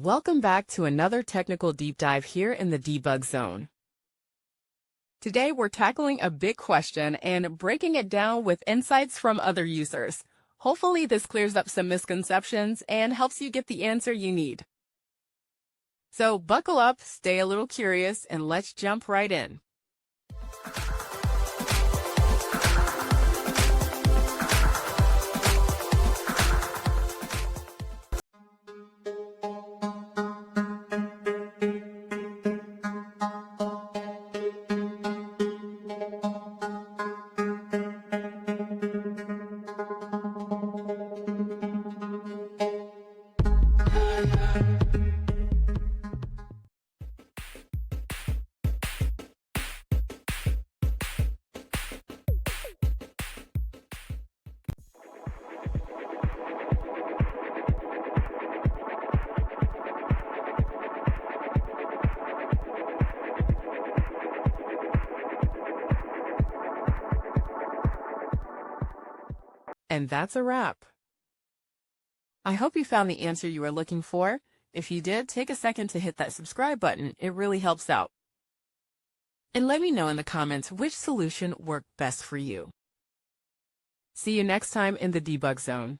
Welcome back to another technical deep dive here in the debug zone. Today we're tackling a big question and breaking it down with insights from other users. Hopefully this clears up some misconceptions and helps you get the answer you need. So buckle up, stay a little curious, and let's jump right in. And that's a wrap. I hope you found the answer you were looking for. If you did, take a second to hit that subscribe button. It really helps out. And let me know in the comments which solution worked best for you. See you next time in the debug zone.